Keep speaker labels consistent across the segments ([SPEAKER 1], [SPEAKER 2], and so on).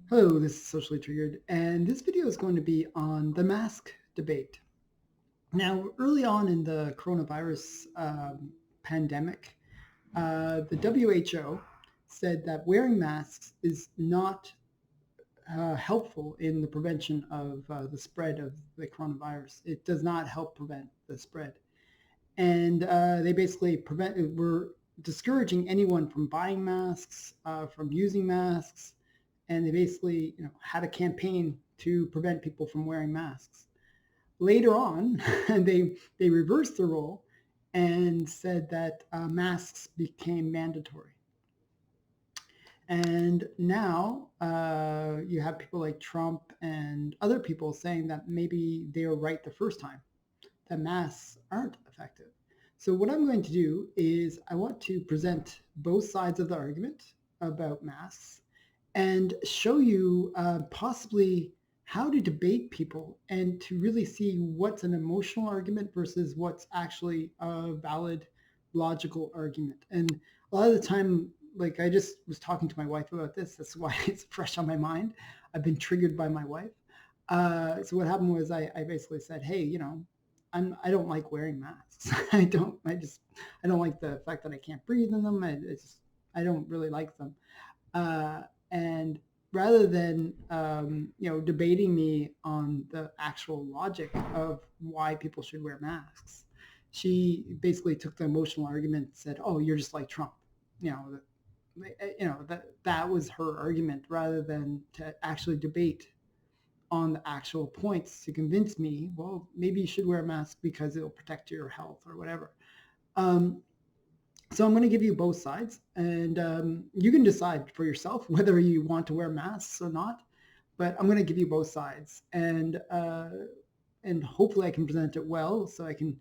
[SPEAKER 1] Hello, this is Socially Triggered, and this video is going to be on the mask debate. Now, early on in the coronavirus pandemic, the WHO said that wearing masks is not helpful in the prevention of the spread of the coronavirus. It does not help prevent the spread. And they basically were discouraging anyone from buying masks, from using masks, and they basically had a campaign to prevent people from wearing masks. Later on, they reversed the role and said that masks became mandatory. And now you have people like Trump and other people saying that maybe they were right the first time, that masks aren't effective. So what I'm going to do is I want to present both sides of the argument about masks and show you possibly how to debate people and to really see what's an emotional argument versus what's actually a valid logical argument. And a lot of the time, like I just was talking to my wife about this, that's why it's fresh on my mind. I've been triggered by my wife. So what happened was I basically said, hey, I don't like wearing masks. I don't like the fact that I can't breathe in them. I don't really like them. And rather than debating me on the actual logic of why people should wear masks, she basically took the emotional argument and said, "Oh, you're just like Trump." You know, that was her argument rather than to actually debate on the actual points to convince me, well, maybe you should wear a mask because it'll protect your health or whatever. Um, so I'm going to give you both sides, and you can decide for yourself whether you want to wear masks or not. But I'm going to give you both sides, and hopefully I can present it well, so I can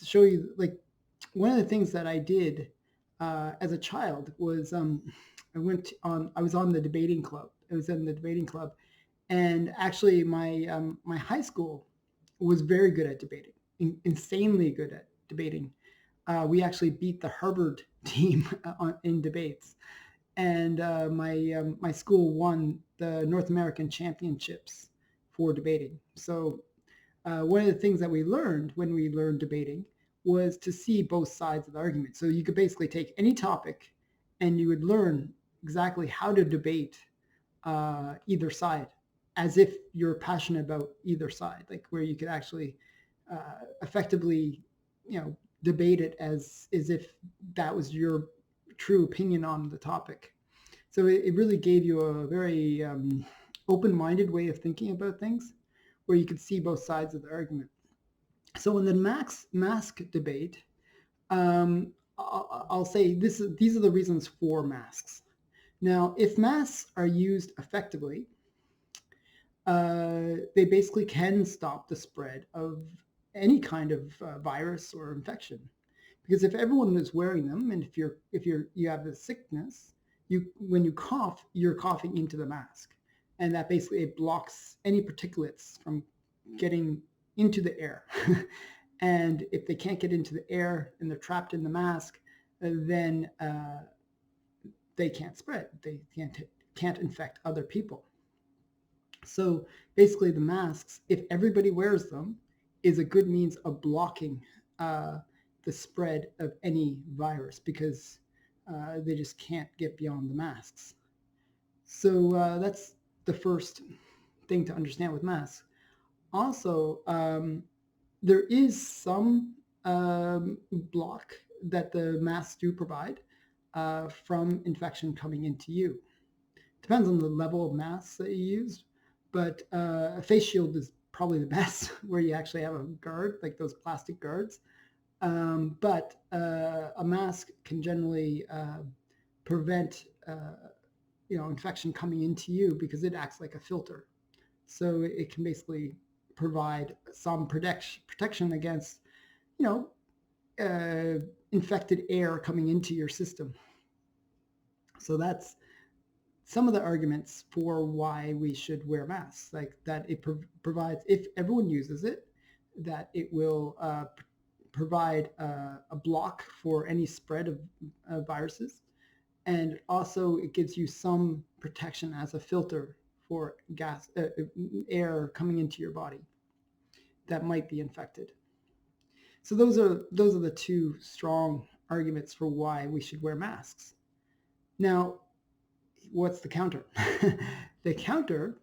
[SPEAKER 1] show you. Like, one of the things that I did as a child was I was on the debating club. I was in the debating club, and actually my high school was very good at debating, insanely good at debating. We actually beat the Harvard team in debates, and my school won the North American Championships for debating. So one of the things that we learned when we learned debating was to see both sides of the argument. So you could basically take any topic, and you would learn exactly how to debate either side, as if you're passionate about either side, like where you could actually effectively, debate it as if that was your true opinion on the topic. So it really gave you a very open-minded way of thinking about things, where you could see both sides of the argument. So in the mask debate, I'll say these are the reasons for masks. Now, if masks are used effectively, they basically can stop the spread of any kind of virus or infection. Because if everyone is wearing them, and you have a sickness, you when you cough, you're coughing into the mask, and that basically it blocks any particulates from getting into the air. And if they can't get into the air and they're trapped in the mask, then they can't spread. They can't infect other people. So basically, the masks, if everybody wears them, is a good means of blocking the spread of any virus, because they just can't get beyond the masks. So that's the first thing to understand with masks. Also, there is some block that the masks do provide from infection coming into you. Depends on the level of mask that you use, but a face shield is probably the best, where you actually have a guard, like those plastic guards. But a mask can generally prevent infection coming into you, because it acts like a filter. So it can basically provide some protection against you know infected air coming into your system. So that's some of the arguments for why we should wear masks, like that it provides, if everyone uses it, that it will provide a block for any spread of viruses, And also it gives you some protection as a filter for air coming into your body that might be infected. So those are the two strong arguments for why we should wear masks. Now, what's the counter? The counter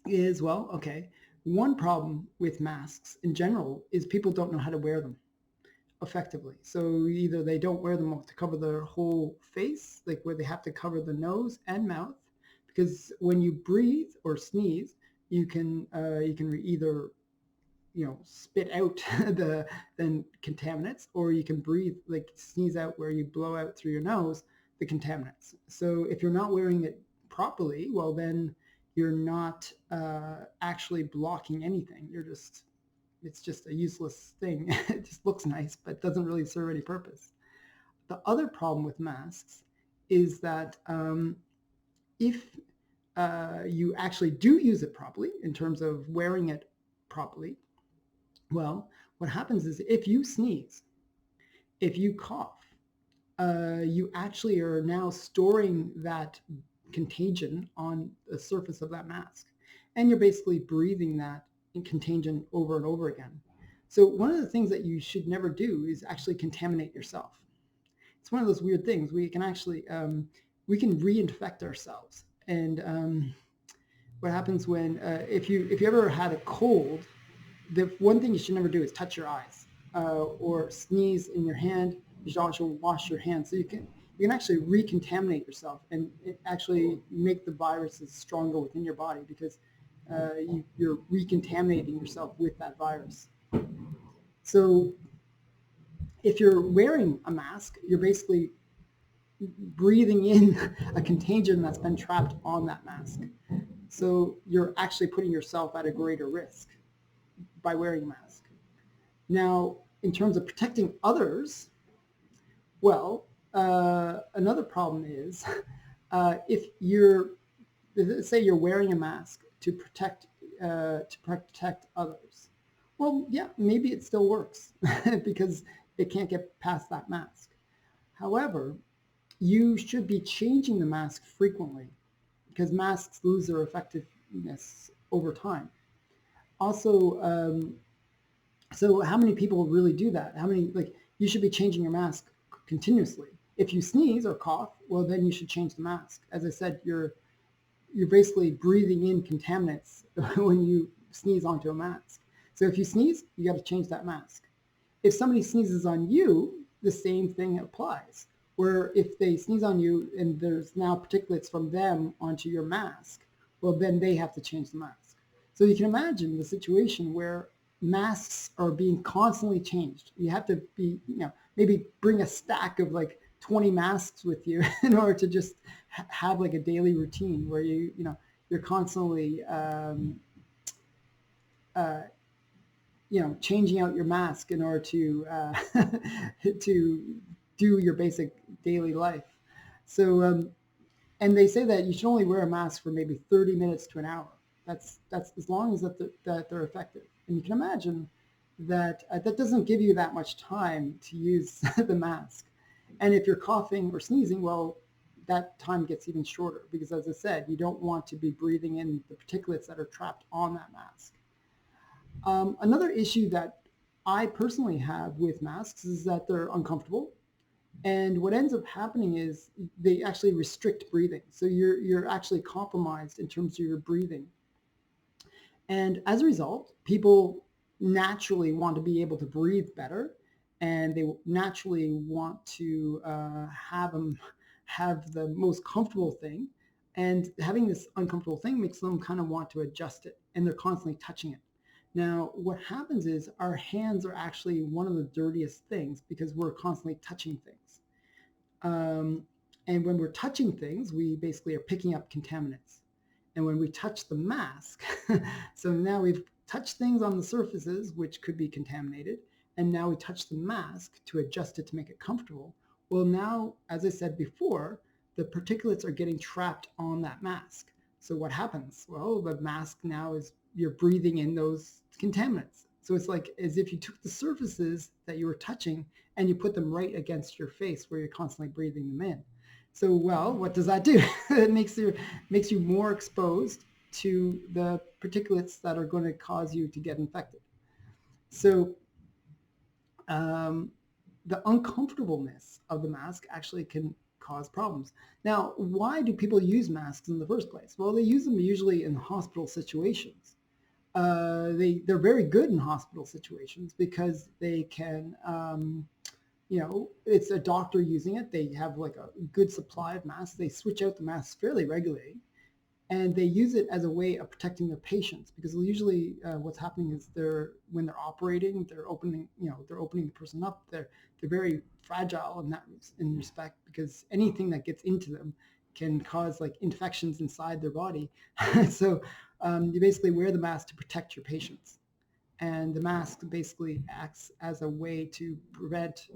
[SPEAKER 1] is, well, okay, one problem with masks in general is people don't know how to wear them effectively. So either they don't wear them to cover their whole face, like where they have to cover the nose and mouth, because when you breathe or sneeze, you can either spit out the then contaminants, or you can breathe, like sneeze out where you blow out through your nose the contaminants. So if you're not wearing it properly, well then you're not actually blocking anything. It's just a useless thing. It just looks nice, but doesn't really serve any purpose. The other problem with masks is that if you actually do use it properly in terms of wearing it properly, well, what happens is if you sneeze, if you cough, you actually are now storing that contagion on the surface of that mask. And you're basically breathing that contagion over and over again. So one of the things that you should never do is actually contaminate yourself. It's one of those weird things. We can actually, we can reinfect ourselves. And what happens when, if you ever had a cold, the one thing you should never do is touch your eyes or sneeze in your hand. You should also wash your hands. So you can actually recontaminate yourself and actually make the viruses stronger within your body, because you're recontaminating yourself with that virus. So if you're wearing a mask, you're basically breathing in a contagion that's been trapped on that mask. So you're actually putting yourself at a greater risk by wearing a mask. Now, in terms of protecting others, well, another problem is if say you're wearing a mask to protect others. Well, yeah, maybe it still works because it can't get past that mask. However, you should be changing the mask frequently, because masks lose their effectiveness over time. Also, so how many people really do that? You should be changing your mask continuously. If you sneeze or cough, well, then you should change the mask. As I said, you're basically breathing in contaminants when you sneeze onto a mask. So if you sneeze, you got to change that mask. If somebody sneezes on you, the same thing applies. Where if they sneeze on you and there's now particulates from them onto your mask, well, then they have to change the mask. So you can imagine the situation where masks are being constantly changed. You have to be, maybe bring a stack of like 20 masks with you in order to just have like a daily routine where you're constantly changing out your mask in order to to do your basic daily life. So and they say that you should only wear a mask for maybe 30 minutes to an hour. That's as long as that they're effective. And you can imagine that that doesn't give you that much time to use the mask. And if you're coughing or sneezing, well, that time gets even shorter, because as I said, you don't want to be breathing in the particulates that are trapped on that mask. Another issue that I personally have with masks is that they're uncomfortable. And what ends up happening is they actually restrict breathing. So you're actually compromised in terms of your breathing. And as a result, people naturally want to be able to breathe better, and they naturally want to have the most comfortable thing. And having this uncomfortable thing makes them kind of want to adjust it, and they're constantly touching it. Now, what happens is our hands are actually one of the dirtiest things, because we're constantly touching things. And when we're touching things, we basically are picking up contaminants. And when we touch the mask, so now we've touched things on the surfaces which could be contaminated, and now we touch the mask to adjust it to make it comfortable. Well, now, as I said before, the particulates are getting trapped on that mask. So what happens? Well, the mask now is, you're breathing in those contaminants. So it's like as if you took the surfaces that you were touching and you put them right against your face where you're constantly breathing them in. So, well, what does that do? It makes you more exposed to the particulates that are going to cause you to get infected. So, um, the uncomfortableness of the mask actually can cause problems. Now, why do people use masks in the first place? Well, they use them usually in hospital situations. They're very good in hospital situations because they can, it's a doctor using it. They have like a good supply of masks. They switch out the masks fairly regularly, and they use it as a way of protecting their patients, because usually what's happening is when they're operating, they're opening the person up. They're very fragile in respect, because anything that gets into them can cause like infections inside their body. So you basically wear the mask to protect your patients, and the mask basically acts as a way to prevent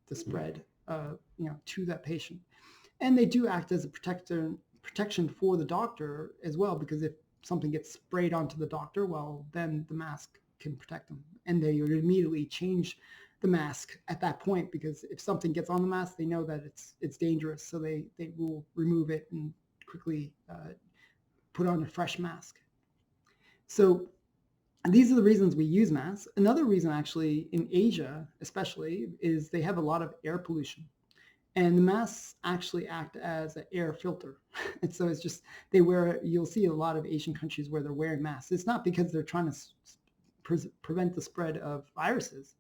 [SPEAKER 1] the spread to that patient. And they do act as a protection for the doctor as well, because if something gets sprayed onto the doctor, well, then the mask can protect them, and they would immediately change the mask at that point, because if something gets on the mask, they know that it's dangerous, so they will remove it and quickly put on a fresh mask. So these are the reasons we use masks. Another reason, actually, in Asia especially, is they have a lot of air pollution. And the masks actually act as an air filter. And so it's just, you'll see a lot of Asian countries where they're wearing masks. It's not because they're trying to prevent the spread of viruses.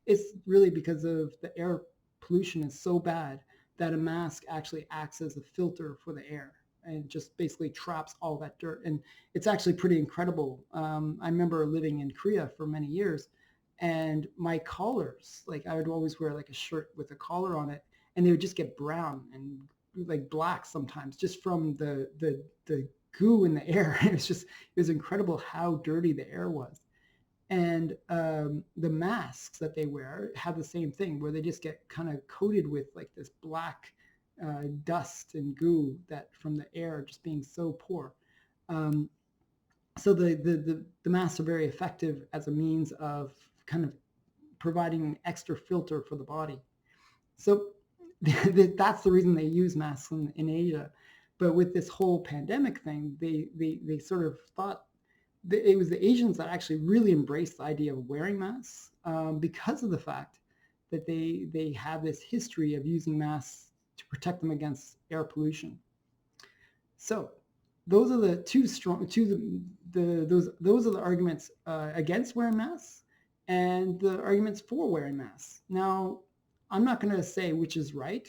[SPEAKER 1] It's really because of the air pollution is so bad that a mask actually acts as a filter for the air and just basically traps all that dirt. And it's actually pretty incredible. I remember living in Korea for many years, and my collars, like I would always wear like a shirt with a collar on it, and they would just get brown and like black sometimes, just from the goo in the air. It was incredible how dirty the air was. And the masks that they wear have the same thing, where they just get kind of coated with like this black dust and goo that from the air just being so poor. Um, so the masks are very effective as a means of kind of providing an extra filter for the body. So that's the reason they use masks in Asia. But with this whole pandemic thing, they sort of thought it was the Asians that actually really embraced the idea of wearing masks, because of the fact that they have this history of using masks to protect them against air pollution. So those are the those are the arguments against wearing masks, and the arguments for wearing masks. Now, I'm not going to say which is right.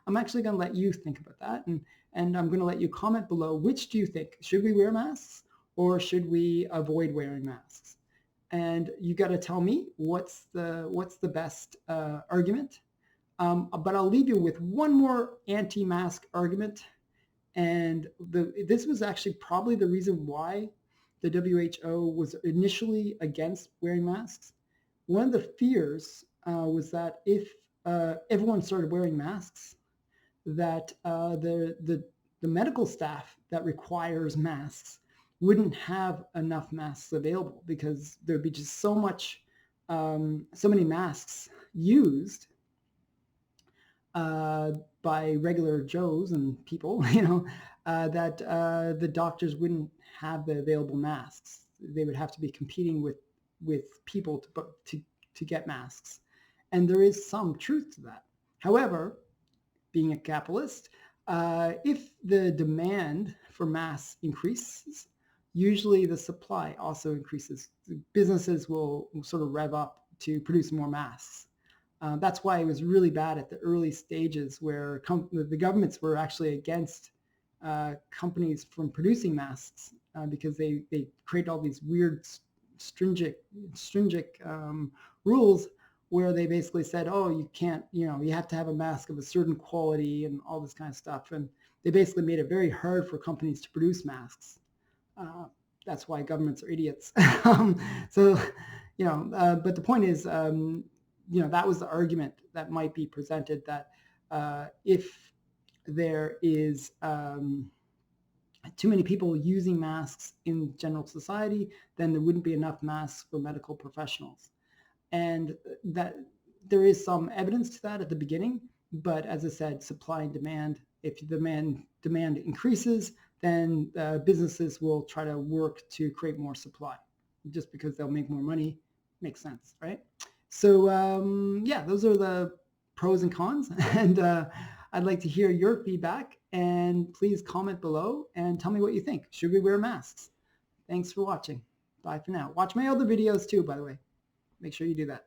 [SPEAKER 1] I'm actually going to let you think about that, and I'm going to let you comment below. Which do you think? Should we wear masks, or should we avoid wearing masks? And you got to tell me what's the best argument. But I'll leave you with one more anti-mask argument, and this was actually probably the reason why the WHO was initially against wearing masks. One of the fears was that if everyone started wearing masks, that the medical staff that requires masks wouldn't have enough masks available, because there'd be just so many masks used by regular Joes and people, that the doctors wouldn't have the available masks. They would have to be competing with people to get masks. And there is some truth to that. However, being a capitalist, if the demand for masks increases, usually the supply also increases. Businesses will sort of rev up to produce more masks. That's why it was really bad at the early stages, where the governments were actually against companies from producing masks, because they created all these weird stringent rules, where they basically said, oh, you can't, you have to have a mask of a certain quality and all this kind of stuff. And they basically made it very hard for companies to produce masks. That's why governments are idiots. So, but the point is, that was the argument that might be presented, that if there is too many people using masks in general society, then there wouldn't be enough masks for medical professionals. And that there is some evidence to that at the beginning, but as I said, supply and demand If the demand increases, then businesses will try to work to create more supply, just because they'll make more money. Makes sense, right? So yeah, those are the pros and cons. And I'd like to hear your feedback, and please comment below and tell me what you think. Should we wear masks? Thanks for watching. Bye for now. Watch my other videos too, by the way. Make sure you do that.